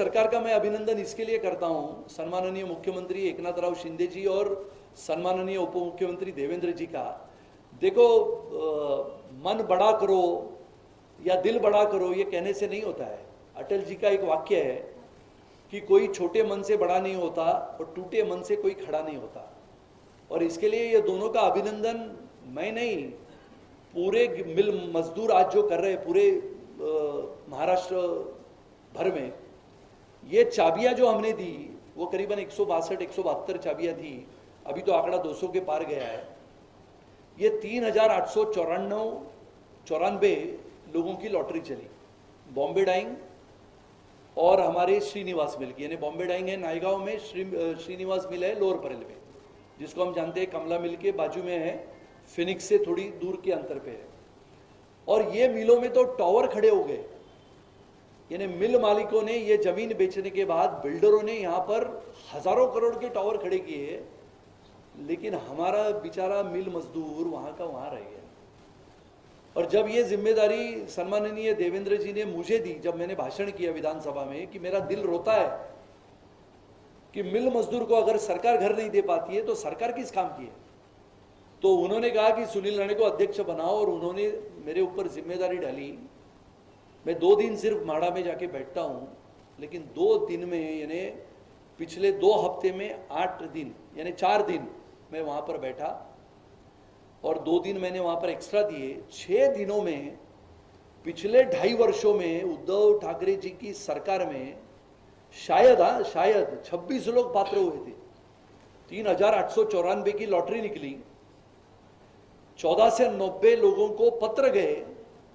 सरकार का मैं अभिनंदन इसके लिए करता हूं, सम्माननीय मुख्यमंत्री एकनाथराव शिंदे जी और सम्माननीय उप मुख्यमंत्री देवेंद्र जी का। देखो, मन बड़ा करो या दिल बड़ा करो ये कहने से नहीं होता है। अटल जी का एक वाक्य है कि कोई छोटे मन से बड़ा नहीं होता और टूटे मन से कोई खड़ा नहीं होता। और इसके लिए ये दोनों का अभिनंदन मैं नहीं, पूरे मिल मजदूर आज जो कर रहे हैं पूरे महाराष्ट्र भर में। ये चाबियां जो हमने दी वो करीबन 162-172 चाबियां थी, अभी तो आंकड़ा 200 के पार गया है। ये 3,894 लोगों की लॉटरी चली, बॉम्बे डाइंग और हमारे श्रीनिवास मिल की, यानी बॉम्बे डाइंग है नायगांव में, श्रीनिवास मिल है लोअर परेल में, जिसको हम जानते हैं कमला मिल के बाजू में है, फिनिक्स से थोड़ी दूर के अंतर पे है। और ये मिलों में तो टावर खड़े हो गए, यानी मिल मालिकों ने ये जमीन बेचने के बाद बिल्डरों ने यहाँ पर हजारों करोड़ के टावर खड़े किए, लेकिन हमारा बेचारा मिल मजदूर वहां का वहां रह गया। और जब ये जिम्मेदारी सम्माननीय देवेंद्र जी ने मुझे दी, जब मैंने भाषण किया विधानसभा में कि मेरा दिल रोता है कि मिल मजदूर को अगर सरकार घर नहीं दे पाती है तो सरकार किस काम की है, तो उन्होंने कहा कि सुनील राणे को अध्यक्ष बनाओ और उन्होंने मेरे ऊपर जिम्मेदारी डाली। मैं 2 दिन सिर्फ माड़ा में जाके बैठता हूं, लेकिन 2 दिन में यानी पिछले 2 हफ्ते में 8 दिन यानी 4 दिन मैं वहां पर बैठा और 2 दिन मैंने वहां पर एक्स्ट्रा दिए। 6 दिनों में पिछले 2.5 वर्षों में उद्धव ठाकरे जी की सरकार में शायद 26 लोग पात्र हुए थे। 3,894 की लॉटरी निकली, 14 से 90 लोगों को पत्र गए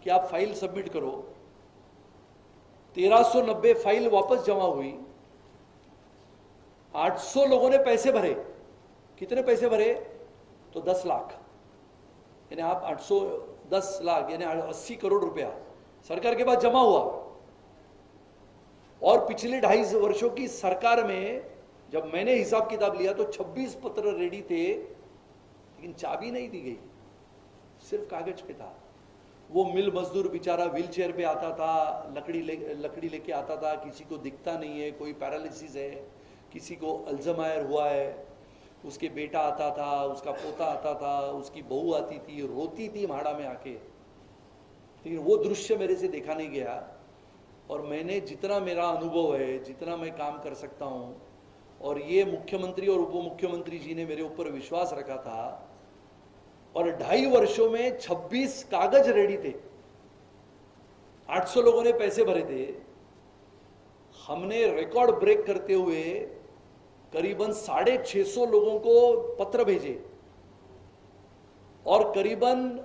कि आप फाइल सबमिट करो, 1390 फाइल वापस जमा हुई, 800 लोगों ने पैसे भरे। कितने पैसे भरे? तो 10 लाख, यानी आप 810 लाख यानी 80 करोड़ रुपया सरकार के पास जमा हुआ। और पिछले 2.5 वर्षों की सरकार में जब मैंने हिसाब किताब लिया तो 26 पत्र रेडी थे, लेकिन चाबी नहीं दी गई, सिर्फ कागज पे था। वो मिल मजदूर बेचारा व्हील चेयर पे आता था, लकड़ी लेके आता था, किसी को दिखता नहीं है, कोई पैरालिसिस है, किसी को अल्जाइमर हुआ है, उसके बेटा आता था, उसका पोता आता था, उसकी बहू आती थी, रोती थी भाड़ा में आके, लेकिन वो दृश्य मेरे से देखा नहीं गया। और मैंने जितना मेरा अनुभव है, जितना मैं काम कर सकता हूँ, और ये मुख्यमंत्री और उप मुख्यमंत्री जी ने मेरे ऊपर विश्वास रखा था, और 2.5 वर्षों में 26 कागज रेडी थे, 800 लोगों ने पैसे भरे थे। हमने रिकॉर्ड ब्रेक करते हुए करीबन 650 लोगों को पत्र भेजे और करीबन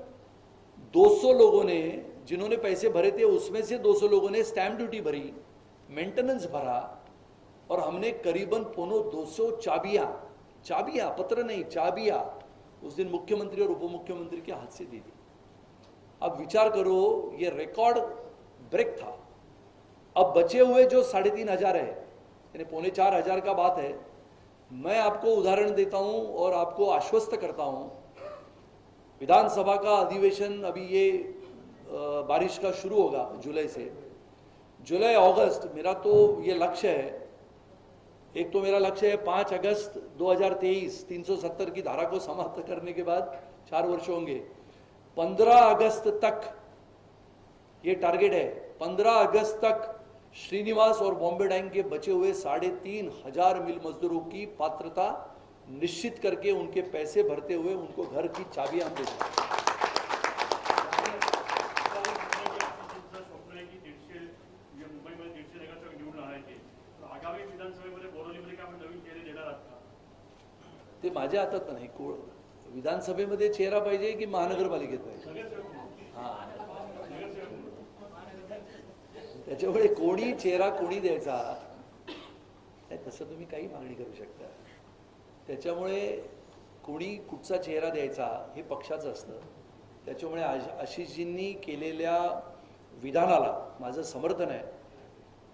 200 लोगों ने, जिन्होंने पैसे भरे थे उसमें से 200 लोगों ने स्टैंप ड्यूटी भरी, मेंटेनेंस भरा, और हमने करीबन 200 चाबियां, पत्र नहीं चाबियां उस दिन मुख्यमंत्री और उप मुख्यमंत्री के हाथ से दी थी। अब विचार करो, ये रिकॉर्ड ब्रेक था। अब बचे हुए जो 3,500 है, यानी 4,500 का बात है। मैं आपको उदाहरण देता हूं और आपको आश्वस्त करता हूं, विधानसभा का अधिवेशन अभी ये बारिश का शुरू होगा जुलाई से, जुलाई अगस्त मेरा तो ये लक्ष्य है। एक तो मेरा लक्ष्य है 5 अगस्त 2023 370 की धारा को समाप्त करने के बाद 4 वर्ष होंगे, 15 अगस्त तक ये टारगेट है, 15 अगस्त तक श्रीनिवास और बॉम्बे डाइंग के बचे हुए 3,500 मिल मजदूरों की पात्रता निश्चित करके उनके पैसे भरते हुए उनको घर की चाबियां हम देंगे। ते माझ्या हातात नाही, विधानसभेमध्ये चेहरा पाहिजे की महानगरपालिकेत पाहिजे? हां, त्याच्यामुळे कोणी चेहरा कोणी द्यायचा तसं तुम्ही काही मागणी करू शकता। त्याच्यामुळे कोणी कुठचा चेहरा द्यायचा हे पक्षाचं असतं। त्याच्यामुळे आशिषजींनी केलेल्या विधानाला माझं समर्थन आहे।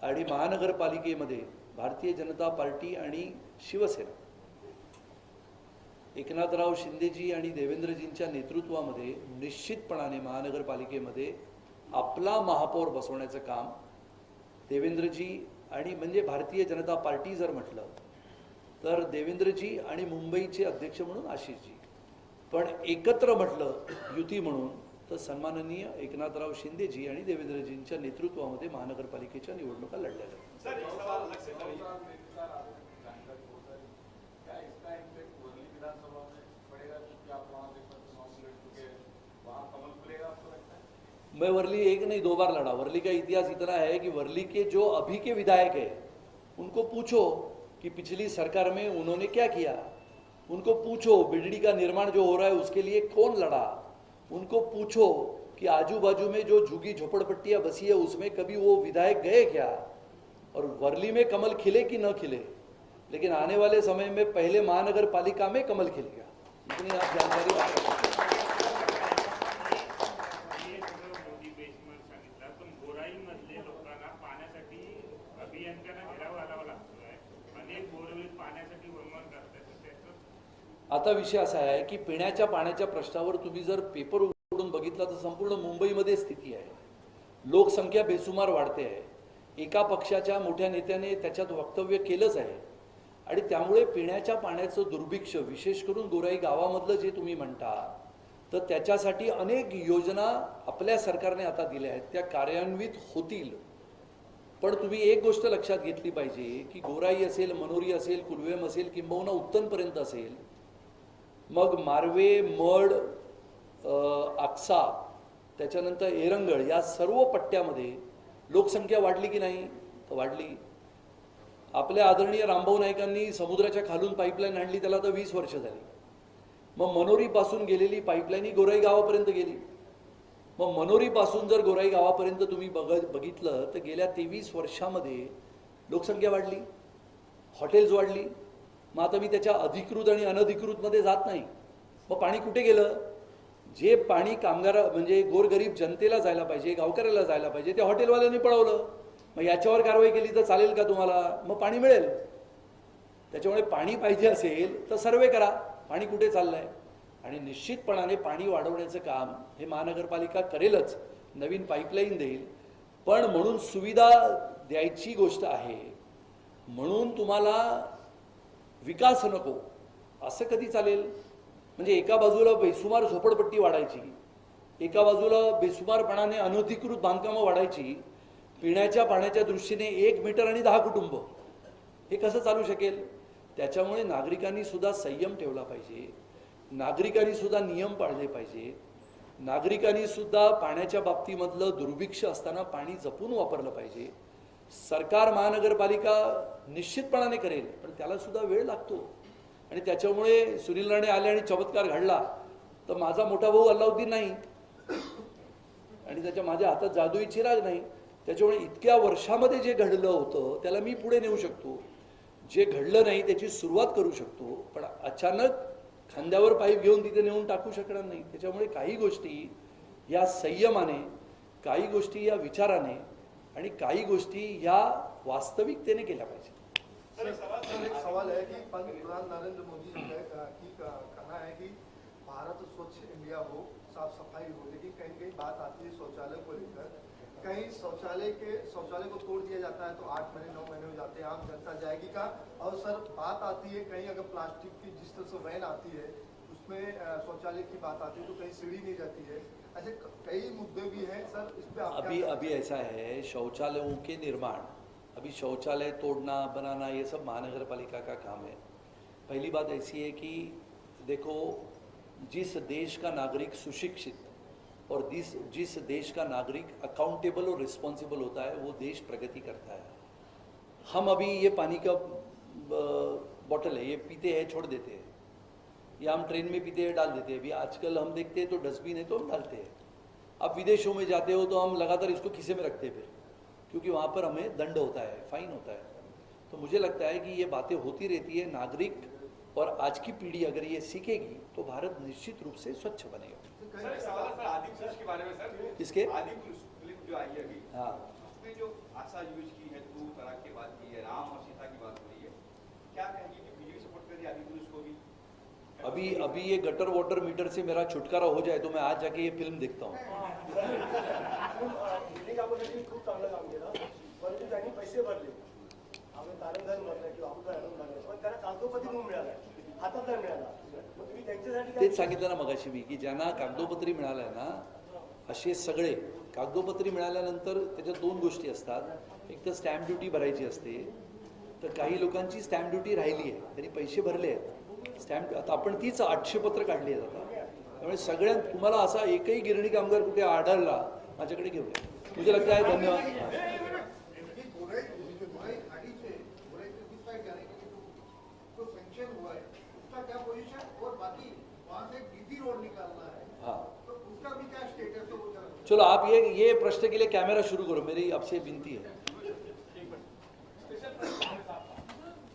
आणि महानगरपालिकेमध्ये भारतीय जनता पार्टी आणि शिवसेना एकनाथराव शिंदेजी आणि देवेंद्रजींच्या नेतृत्वामध्ये निश्चितपणाने महानगरपालिकेमध्ये आपला महापौर बसवण्याचं काम देवेंद्रजी आणि म्हणजे भारतीय जनता पार्टी जर म्हटलं तर देवेंद्रजी आणि मुंबईचे अध्यक्ष म्हणून आशिषजी, पण एकत्र म्हटलं युती म्हणून तर सन्माननीय एकनाथराव शिंदेजी आणि देवेंद्रजींच्या नेतृत्वामध्ये महानगरपालिकेच्या निवडणुका लढल्या जातात. मैं वर्ली एक नहीं 2 बार लड़ा। वर्ली का इतिहास इतना है कि वर्ली के जो अभी के विधायक हैं उनको पूछो कि पिछली सरकार में उन्होंने क्या किया, उनको पूछो बिजली का निर्माण जो हो रहा है उसके लिए कौन लड़ा, उनको पूछो कि आजू बाजू में जो झुग्गी झोपड़पट्टियां बसी है उसमें कभी वो विधायक गए क्या, और वर्ली में कमल खिले कि न खिले, लेकिन आने वाले समय में पहले महानगर पालिका में कमल खिलेगा, इतनी आप जानकारी रख सकते हैं। आता विषय असा आहे की पिण्याच्या पाण्याच्या प्रश्नावर तुम्ही जर पेपर उघडून बघितला तर संपूर्ण मुंबईमध्ये स्थिती आहे. लोकसंख्या बेसुमार वाढते आहे. एका पक्षाच्या मोठ्या नेत्याने त्याच्यात वक्तव्य केलंच आहे आणि त्यामुळे पिण्याच्या पाण्याचं दुर्भिक्ष विशेष करून गोराई गावामधलं जे तुम्ही म्हणता तर त्याच्यासाठी अनेक योजना आपल्या सरकारने आता दिल्या आहेत, त्या कार्यान्वित होतील. पण तुम्ही एक गोष्ट लक्षात घेतली पाहिजे की गोराई असेल, मनोरी असेल, कुलवेम असेल, किंबहुना उत्तनपर्यंत असेल, मग मार्वे, मड, आक्सा, त्याच्यानंतर एरंगळ या सर्व पट्ट्यामध्ये लोकसंख्या वाढली की नाही? तर वाढली. आपल्या आदरणीय रामभाऊ नाईकांनी समुद्राच्या खालून पाईपलाईन आणली, त्याला तर 20 वर्ष झाली. मग मनोरीपासून गेलेली पाईपलाईन ही गोराई गावापर्यंत गेली. मग मनोरीपासून जर गोराई गावापर्यंत तुम्ही बघितलं तर गेल्या 23 वर्षामध्ये लोकसंख्या वाढली, हॉटेल्स वाढली. मग आता मी त्याच्या अधिकृत आणि अनधिकृतमध्ये जात नाही. मग पाणी कुठे गेलं? जे पाणी कामगार म्हणजे गोरगरीब जनतेला जायला पाहिजे, गावकऱ्याला जायला पाहिजे, ते हॉटेलवाल्यांनी पळवलं. मग याच्यावर कारवाई केली तर चालेल का तुम्हाला? मग पाणी मिळेल. त्याच्यामुळे पाणी पाहिजे असेल तर सर्वे करा, पाणी कुठे चाललंय, आणि निश्चितपणाने पाणी वाढवण्याचं काम हे महानगरपालिका करेलच, नवीन पाईपलाईन देईल. पण म्हणून सुविधा द्यायची गोष्ट आहे, म्हणून तुम्हाला विकास नको असं कधी चालेल? म्हणजे एका बाजूला बेसुमार झोपडपट्टी वाढायची, एका बाजूला बेसुमारपणाने अनधिकृत बांधकामं वाढायची, पिण्याच्या पाण्याच्या दृष्टीने 1 मीटर आणि 10 कुटुंब, हे कसं चालू शकेल? त्याच्यामुळे नागरिकांनी सुद्धा संयम ठेवला पाहिजे, नागरिकांनी सुद्धा नियम पाळले पाहिजे, नागरिकांनी सुद्धा पाण्याच्या बाबतीमधलं दुर्भिक्ष असताना पाणी जपून वापरलं पाहिजे. सरकार महानगरपालिका निश्चितपणाने करेल, पण त्याला सुद्धा वेळ लागतो. आणि त्याच्यामुळे सुनील राणे आले आणि चमत्कार घडला तर माझा मोठा भाऊ अल्लाउद्दीन नाही आणि माझ्या हातात जादुई चिराग नाही. त्याच्यामुळे इतक्या वर्षामध्ये जे घडलं होतं त्याला मी पुढे नेऊ शकतो, जे घडलं नाही त्याची सुरुवात करू शकतो, पण अचानक खांद्यावर पाईप घेऊन तिथे नेऊन टाकू शकणार नाही. त्याच्यामुळे काही गोष्टी या संयमाने, काही गोष्टी या विचाराने आणि काही गोष्टी या वास्तविकतेने केल्या पाहिजे. एक सवाल है कि पंतप्रधान नरेंद्र मोदी जी की कहना है कि भारत स्वच्छ इंडिया हो, साफ सफाई हो, लेकिन कहीं कहीं बात आती है शौचालय को लेकर. कहीं शौचालय को तोड़ दिया जाता है तो 8 महीने 9 महीने हो जाते हैं, आम जनता जाएगी का? और सर बात आती है कहीं अगर प्लास्टिक की जिस तरह से वैन आती है उसमें शौचालय की बात आती है तो कहीं सीढ़ी नहीं जाती है. ऐसे कई मुद्दे भी हैं सर, इस पे अभी ऐसा है, शौचालयों के निर्माण, अभी शौचालय तोड़ना बनाना ये सब महानगरपालिका का काम है. पहली बात ऐसी है कि देखो, जिस देश का नागरिक सुशिक्षित और जिस देश का नागरिक अकाउंटेबल और रिस्पॉन्सिबल होता है वो देश प्रगति करता है. हम अभी ये पानी का बॉटल है, ये पीते हैं छोड़ देते हैं, या हम ट्रेन में पीते हैं डाल देते हैं. अभी आजकल हम देखते हैं तो डस्टबिन है तो हम डालते हैं. आप विदेशों में जाते हो तो हम लगातार इसको खीसे में रखते हैं फिर, क्योंकि वहाँ पर हमें दंड होता है, फाइन होता है. तो मुझे लगता है कि ये बातें होती रहती है. नागरिक और आज की पीढ़ी अगर ये सीखेगी तो भारत निश्चित रूप से स्वच्छ बनेगा. आदिपुरुष के बारे में सर, किसके? आदिपुरुष फिल्म जो आई है अभी, हाँ, उसमें जो भाषा यूज की है, 2 तरह की बात की है, राम और सीता की बात हो रही है, क्या कहेंगे कि बीजेपी सपोर्ट कर रही है आदिपुरुष को भी? अभी ये गटर वाटर मीटर से मेरा छुटकारा हो जाए तो मैं आज जाके ये फिल्म देखता हूँ. खूप चांगलं काम केलं, परंतु त्यांनी पैसे भरले आम्ही तारणदार म्हणलं किंवा अगोदर आणून म्हणलं, पण त्यांना कागदोपत्री म्हणून मिळाला, हातात नाही मिळाला. मग तुम्ही त्यांच्यासाठी तेच सांगितलं ना मगाशी मी की ज्यांना कागदोपत्री मिळालंय ना असे सगळे कागदोपत्री मिळाल्यानंतर त्याच्यात दोन गोष्टी असतात. एक तर स्टॅम्प ड्युटी भरायची असते, तर काही लोकांची स्टॅम्प ड्युटी राहिली आहे, त्यांनी पैसे भरले आहेत स्टॅम्प. आता आपण तीच 800 पत्र काढली आहेत आता. त्यामुळे सगळ्यांत तुम्हाला असा एकही गिरणी कामगार कुठे आढळला माझ्याकडे घेऊया. मुझे लगता है धन्यवाद. हाँ चलो आप ये प्रश्न के लिए कैमरा शुरू करो, मेरी आपसे विनती है.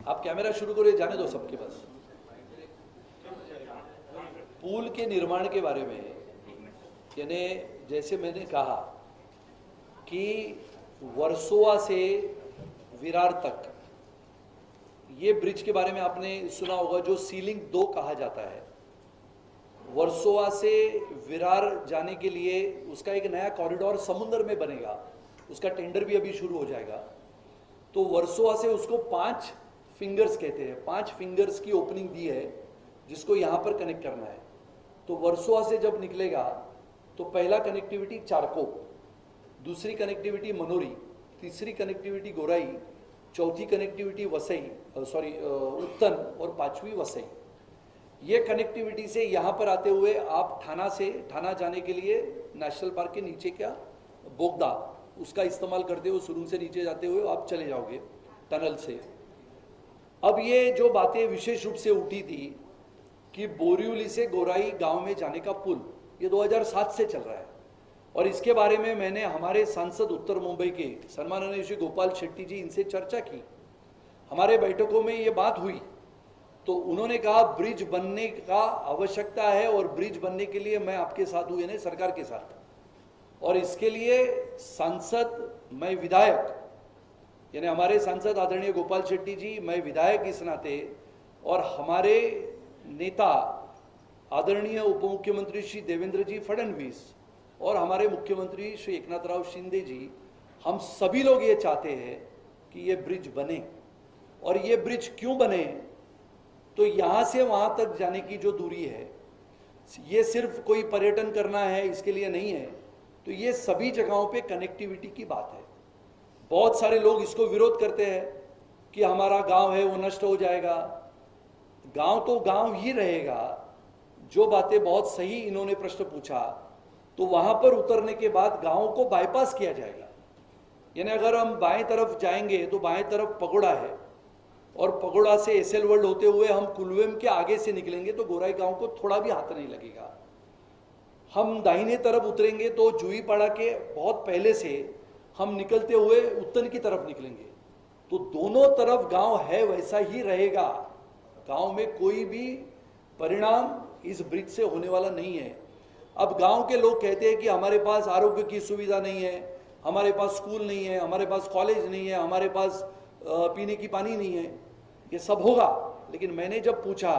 आप कैमरा शुरू करो, ये जाने दो सबके पास. पुल के निर्माण के बारे में यानी जैसे मैंने कहा कि वर्सोवा से विरार तक ये ब्रिज के बारे में आपने सुना होगा, जो सीलिंग 2 कहा जाता है. वर्सोवा से विरार जाने के लिए उसका एक नया कॉरिडोर समुद्र में बनेगा, उसका टेंडर भी अभी शुरू हो जाएगा. तो वर्सोवा से उसको 5 फिंगर्स कहते हैं, 5 फिंगर्स की ओपनिंग दी है जिसको यहाँ पर कनेक्ट करना है. तो वर्सोवा से जब निकलेगा तो पहला कनेक्टिविटी चारकोप, दूसरी कनेक्टिविटी मनोरी, तीसरी कनेक्टिविटी गोराई, चौथी कनेक्टिविटी वसई उत्तन और 5वीं वसई. ये कनेक्टिविटी से यहाँ पर आते हुए आप ठाना जाने के लिए नेशनल पार्क के नीचे क्या बोगदा उसका इस्तेमाल करते हुए सुरुंग से नीचे जाते हुए आप चले जाओगे टनल से. अब ये जो बातें विशेष रूप से उठी थी कि बोरिवली से गोराई गांव में जाने का पुल, ये 2007 से चल रहा है. और इसके बारे में मैंने हमारे सांसद उत्तर मुंबई के सम्माननीय श्री गोपाल शेट्टी जी, इनसे चर्चा की. हमारे बैठकों में ये बात हुई तो उन्होंने कहा ब्रिज बनने का आवश्यकता है और ब्रिज बनने के लिए मैं आपके साथ हूँ, यानी सरकार के साथ. और इसके लिए सांसद, मैं विधायक, यानी हमारे सांसद आदरणीय गोपाल शेट्टी जी, मैं विधायक इस नाते, और हमारे नेता आदरणीय उप मुख्यमंत्री श्री देवेंद्र जी फडणवीस और हमारे मुख्यमंत्री श्री एकनाथराव शिंदे जी, हम सभी लोग ये चाहते हैं कि ये ब्रिज बने. और ये ब्रिज क्यों बने, तो यहाँ से वहाँ तक जाने की जो दूरी है, ये सिर्फ कोई पर्यटन करना है इसके लिए नहीं है. तो ये सभी जगहों पे कनेक्टिविटी की बात है. बहुत सारे लोग इसको विरोध करते हैं कि हमारा गांव है वो नष्ट हो जाएगा. गांव तो गांव ही रहेगा. जो बातें बहुत सही इन्होंने प्रश्न पूछा, तो वहां पर उतरने के बाद गांव को बाईपास किया जाएगा. यानी अगर हम बाएं तरफ जाएंगे तो बाएं तरफ पगोड़ा है, और पगोड़ा से एसएल वर्ल्ड होते हुए हम कुलवेम के आगे से निकलेंगे तो गोराई गांव को थोड़ा भी हाथ नहीं लगेगा. हम दाहिने तरफ उतरेंगे तो जुईपाड़ा के बहुत पहले से हम निकलते हुए उत्तन की तरफ निकलेंगे. तो दोनों तरफ गांव है वैसा ही रहेगा. गांव में कोई भी परिणाम इस ब्रिज से होने वाला नहीं है. अब गांव के लोग कहते हैं कि हमारे पास आरोग्य की सुविधा नहीं है, हमारे पास स्कूल नहीं है, हमारे पास कॉलेज नहीं है, हमारे पास पीने की पानी नहीं है. ये सब होगा, लेकिन मैंने जब पूछा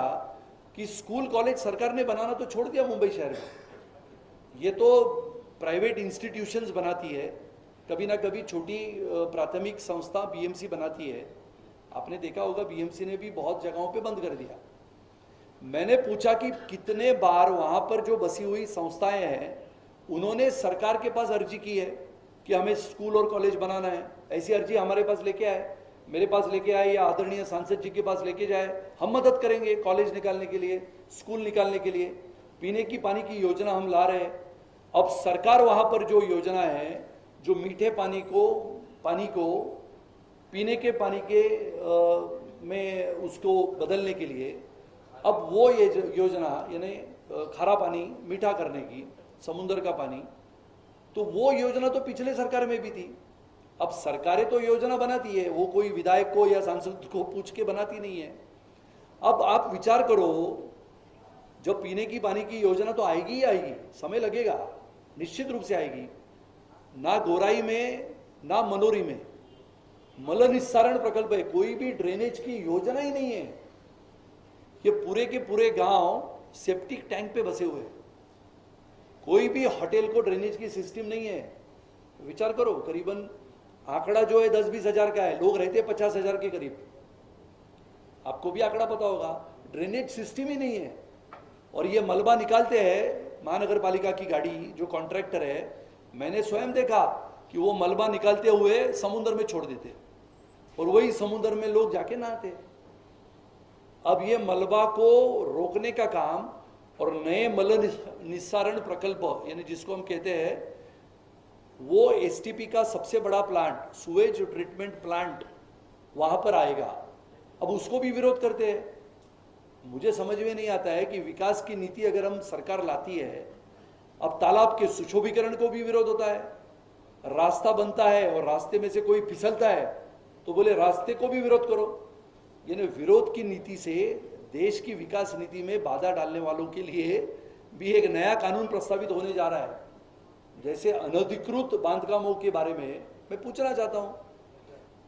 कि स्कूल कॉलेज सरकार ने बनाना तो छोड़ दिया मुंबई शहर में, ये तो प्राइवेट इंस्टीट्यूशंस बनाती है, कभी ना कभी छोटी प्राथमिक संस्था बीएमसी बनाती है. आपने देखा होगा बीएमसी ने भी बहुत जगहों पे बंद कर दिया. मैंने पूछा कि कितने बार वहाँ पर जो बसी हुई संस्थाएं हैं उन्होंने सरकार के पास अर्जी की है कि हमें स्कूल और कॉलेज बनाना है. ऐसी अर्जी हमारे पास लेके आए, मेरे पास लेके आए या आदरणीय सांसद जी के पास लेके जाए, हम मदद करेंगे कॉलेज निकालने के लिए, स्कूल निकालने के लिए. पीने की पानी की योजना हम ला रहे हैं. अब सरकार वहाँ पर जो योजना है, जो मीठे पानी को पीने के पानी के में उसको बदलने के लिए, अब वो ये योजना यानी खारा पानी मीठा करने की, समुद्र का पानी, तो वो योजना तो पिछले सरकार में भी थी. अब सरकारें तो योजना बनाती है, वो कोई विधायक को या सांसद को पूछ के बनाती नहीं है. अब आप विचार करो, जो पीने की पानी की योजना तो आएगी ही आएगी, समय लगेगा, निश्चित रूप से आएगी. ना गोराई में ना मनोरी में मल निस्सारण प्रकल्प है, कोई भी ड्रेनेज की योजना ही नहीं है. ये पूरे के पूरे गांव सेप्टिक टैंक पे बसे हुए हैं. कोई भी होटल को ड्रेनेज की सिस्टम नहीं है. विचार करो, करीबन आंकड़ा जो है 10-20 हजार का है, लोग रहते 50 हजार के करीब। आपको भी आंकड़ा पता होगा, ड्रेनेज सिस्टम ही नहीं है। और ये मलबा निकालते हैं महानगर पालिका की गाड़ी, जो कॉन्ट्रैक्टर है, मैंने स्वयं देखा कि वो मलबा निकालते हुए समुद्र में छोड़ देते और वही समुद्र में लोग जाके नहाते। अब ये मलबा को रोकने का काम और नए मल निस्सारण प्रकल्प, यानी जिसको हम कहते हैं, वो एसटीपी का सबसे बड़ा प्लांट, सुएज ट्रीटमेंट प्लांट, वहां पर आएगा। अब उसको भी विरोध करते हैं। मुझे समझ में नहीं आता है कि विकास की नीति अगर हम सरकार लाती है, अब तालाब के सुशोभीकरण को भी विरोध होता है, रास्ता बनता है और रास्ते में से कोई फिसलता है तो बोले रास्ते को भी विरोध करो। यानी विरोध की नीति से देश की विकास नीति में बाधा डालने वालों के लिए भी एक नया कानून प्रस्तावित होने जा रहा है। जैसे अनधिकृत बांधकामों के बारे में मैं पूछना चाहता हूं,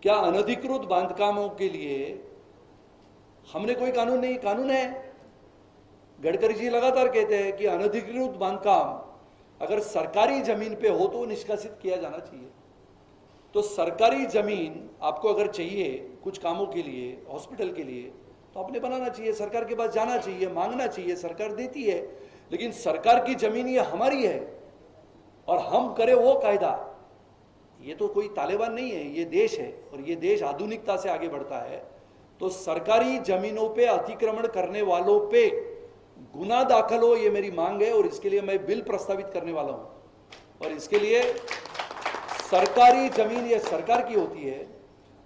क्या अनधिकृत बांधकामों के लिए हमने कोई कानून नहीं? कानून है। गडकरी जी लगातार कहते हैं कि अनधिकृत बांधकाम अगर सरकारी जमीन पे हो तो निष्कासित किया जाना चाहिए। तो सरकारी जमीन आपको अगर चाहिए कुछ कामों के लिए, हॉस्पिटल के लिए, तो आपने बनाना चाहिए, सरकार के पास जाना चाहिए, मांगना चाहिए, सरकार देती है। लेकिन सरकार की जमीन ये हमारी है और हम करें वो कायदा, ये तो कोई तालिबान नहीं है, ये देश है और ये देश आधुनिकता से आगे बढ़ता है। तो सरकारी जमीनों पे अतिक्रमण करने वालों पे गुना दाखिल हो, ये मेरी मांग है और इसके लिए मैं बिल प्रस्तावित करने वाला हूं। और इसके लिए सरकारी जमीन ये सरकार की होती है,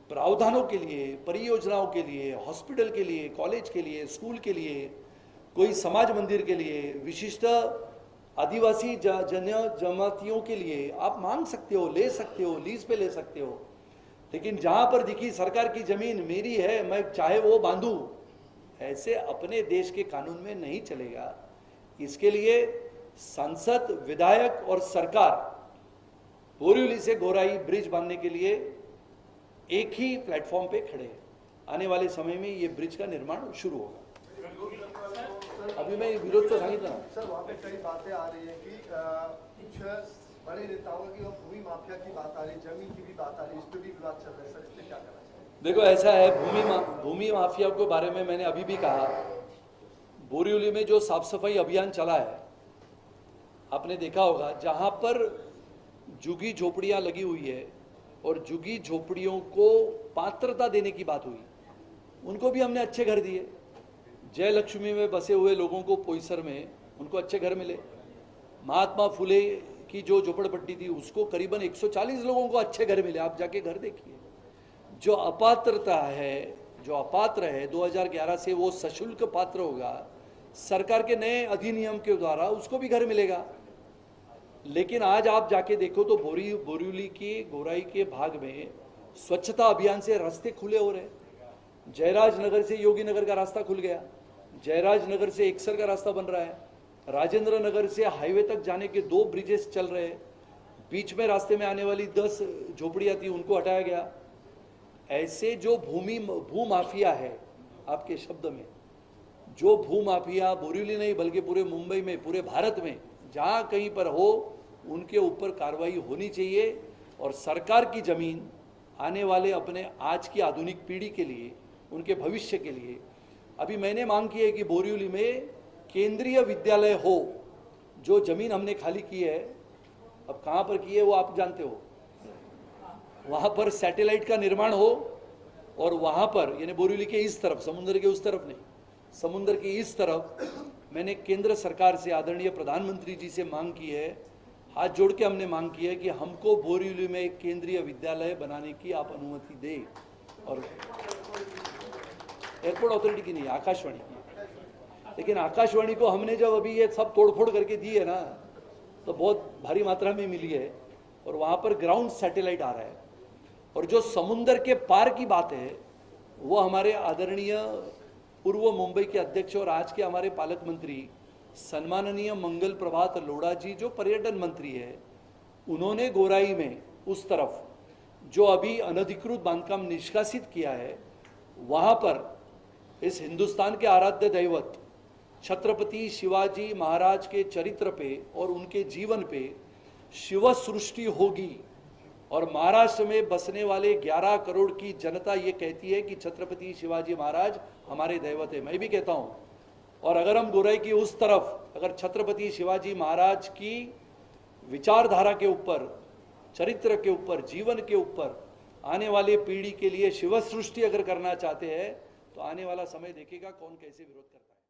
प्रावधानों के लिए, परियोजनाओं के लिए, हॉस्पिटल के लिए, कॉलेज के लिए, स्कूल के लिए, कोई समाज मंदिर के लिए, विशिष्ट आदिवासी जमातियों के लिए आप मांग सकते हो, ले सकते हो, लीज पे ले सकते हो। लेकिन जहां पर दिखी सरकार की जमीन मेरी है, मैं चाहे वो बांधूं, ऐसे अपने देश के कानून में नहीं चलेगा। इसके लिए संसद, विधायक और सरकार बोरीवली से गोराई ब्रिज बांधने के लिए एक ही प्लेटफॉर्म पे खड़े हैं। आने वाले समय में ये ब्रिज का निर्माण शुरू होगा। अभी मैं विरोध तो सांगितलं ना सर, वहाँ पे कई बातें आ रही है कि कुछ बड़े नेताओं की और भूमि माफिया की बात आ रही है, जमीन की भी बात आ रही है, इस पर भी विवाद चल रहा है। सर, इसमें क्या करना चाहिए? देखो, ऐसा है, भूमि माफिया के बारे में मैंने अभी भी कहा, बोरीवली में जो साफ सफाई अभियान चला है, आपने देखा होगा, जहां पर झुग्गी झोपड़ियां लगी हुई है और झुग्गी झोपड़ियों को पात्रता देने की बात हुई, उनको भी हमने अच्छे घर दिए। जय लक्ष्मी में बसे हुए लोगों को पोईसर में उनको अच्छे घर मिले। महात्मा फुले की जो झोपड़पट्टी थी उसको करीबन 140 लोगों को अच्छे घर मिले। आप जाके घर देखिए। जो अपात्रता है, जो अपात्र है, 2011 से वो सशुल्क पात्र होगा, सरकार के नए अधिनियम के द्वारा उसको भी घर मिलेगा। लेकिन आज आप जाके देखो तो बोरीवली के गोराई के भाग में स्वच्छता अभियान से रास्ते खुले हो रहे। जयराज नगर से योगी नगर का रास्ता खुल गया, जयराज नगर से एकसर का रास्ता बन रहा है, राजेंद्र नगर से हाईवे तक जाने के 2 ब्रिजेस चल रहे हैं। बीच में रास्ते में आने वाली 10 झोपड़ियां थी, उनको हटाया गया। ऐसे जो भू माफिया है, आपके शब्द में, जो भू माफिया बोरीवली नहीं बल्कि पूरे मुंबई में, पूरे भारत में जहां कहीं पर हो, उनके ऊपर कार्रवाई होनी चाहिए। और सरकार की जमीन आने वाले अपने आज की आधुनिक पीढ़ी के लिए, उनके भविष्य के लिए, अभी मैंने मांग की है कि बोरीवली में केंद्रीय विद्यालय हो। जो जमीन हमने खाली की है, अब कहां पर की है वो आप जानते हो, वहां पर सैटेलाइट का निर्माण हो और वहां पर, यानी बोरीवली के इस तरफ, समुद्र के उस तरफ नहीं, समुद्र की इस तरफ मैंने केंद्र सरकार से, आदरणीय प्रधानमंत्री जी से मांग की है, हाथ जोड़ के हमने मांग की है कि हमको बोरीवली में एक केंद्रीय विद्यालय बनाने की आप अनुमति दें। और एयरपोर्ट अथॉरिटी की नहीं, आकाशवाणी की। लेकिन आकाशवाणी को हमने जब अभी ये सब तोड़फोड़ करके दी है ना, तो बहुत भारी मात्रा में मिली है और वहाँ पर ग्राउंड सैटेलाइट आ रहा है। और जो समुद्र के पार की बात है, वो हमारे आदरणीय पूर्व मुंबई के अध्यक्ष और आज के हमारे पालक मंत्री सम्माननीय मंगल प्रभात लोढ़ा जी, जो पर्यटन मंत्री है, उन्होंने गोराई में उस तरफ जो अभी अनधिकृत बांधकाम निष्कासित किया है, वहाँ पर इस हिंदुस्तान के आराध्य दैवत छत्रपति शिवाजी महाराज के चरित्र पे और उनके जीवन पे शिव सृष्टि होगी और महाराष्ट्र में बसने वाले 11 करोड़ की जनता ये कहती है कि छत्रपति शिवाजी महाराज हमारे दैवत है। मैं भी कहता हूँ। और अगर हम बुराई की उस तरफ अगर छत्रपति शिवाजी महाराज की विचारधारा के ऊपर, चरित्र के ऊपर, जीवन के ऊपर आने वाली पीढ़ी के लिए शिव सृष्टि अगर करना चाहते हैं तो आने वाला समय देखेगा कौन कैसे विरोध करता है।